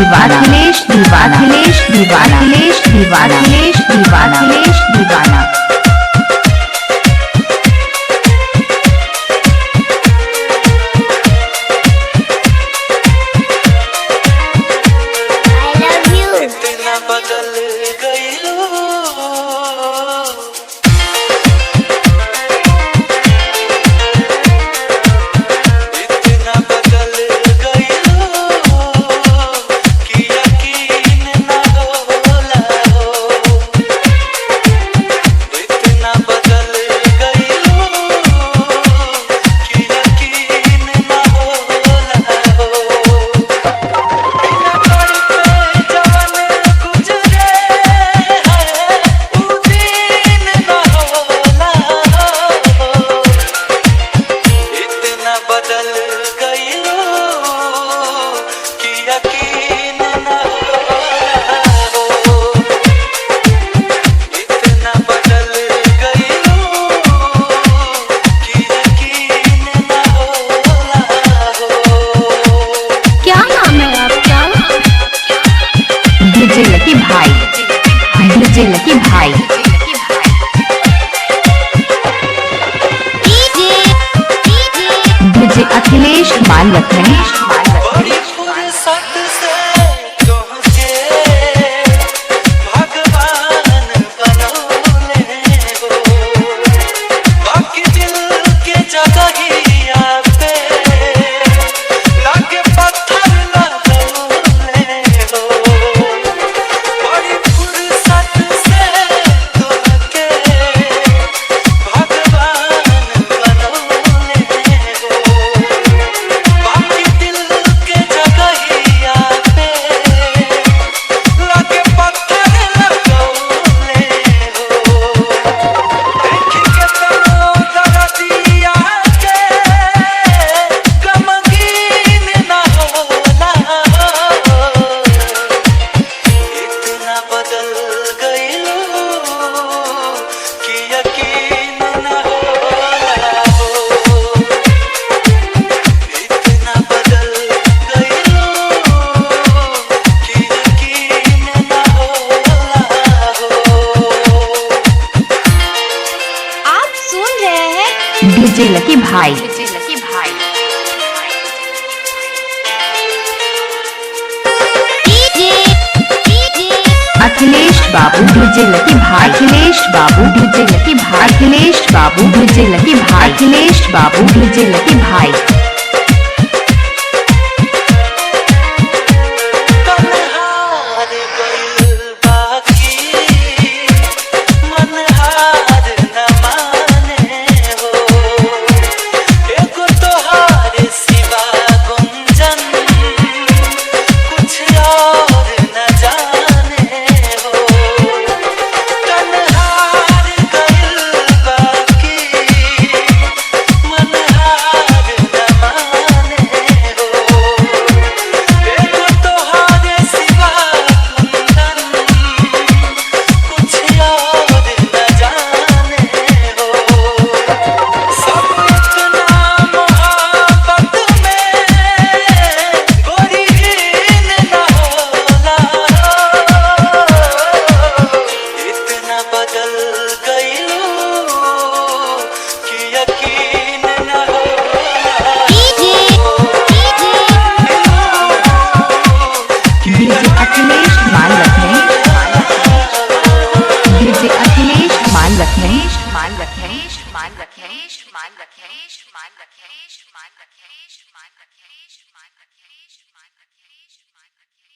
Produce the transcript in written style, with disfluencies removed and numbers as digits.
दीवाना अखिलेश दीवाना अखिलेश दीवाना अखिलेश दीवाना अखिलेश दीवाना अखिलेश दीवाना इतना बदल गई लो कि यकीन न होला हो। इतना बदल गई लो कि यकीन न होला हो। बिना तोड़ पे जवन गुजरे है उ दिन न होला हो। इतना बदल गई लो कि यकीन न होला हो। इतना बदल गई लो कि यकीन न होला हो। क्या नाम है आपका? डीजे लकी भाई डीजे लकी भाई डीजे अखिलेश मान अखिलेश बड़ी फुर्सत से तुमके भगवान बनौले हो। बाकी दिल के जगहिया पे लागे पत्थर लगौले हो। बड़ी फुर्सत से तुमके भगवान बनौले हो। बाकी दिल के जगहिया पे लागे पत्थर लगौले हो। देख के तनो दरदिया के गमगीन न होला हो। इतना बदल गई लो कि यकीन न होला हो। इतना बदल गई लो कि यकीन न होला हो। आप सुन रहे हैं डीजे लकी भाई अखिलेश बाबू डीजे लकी भाई अखिलेश बाबू डीजे लकी भाई अखिलेश बाबू डीजे लकी भाई अखिलेश बाबू डीजे लकी भाई तन्हार गइल बाकी मनहार न माने हो। एगो तोहार सिवा गुंजन कुछ और न जाने हो। तन्हार गइल बाकी मनहार न माने हो। एगो तोहार सिवा गुंजन कुछ और न जाने हो। सब इतना मोहब्बत में गोरी हीन न होला हो। इतना बदल गई लो कि यकीन न होला हो। डीजे अखिलेश मान रखने डीजे अखिलेश मान रखने मान रखने मान रखने मान रखने मान रखने मान रखने मान रखने मान रखने मान रखने मान रखने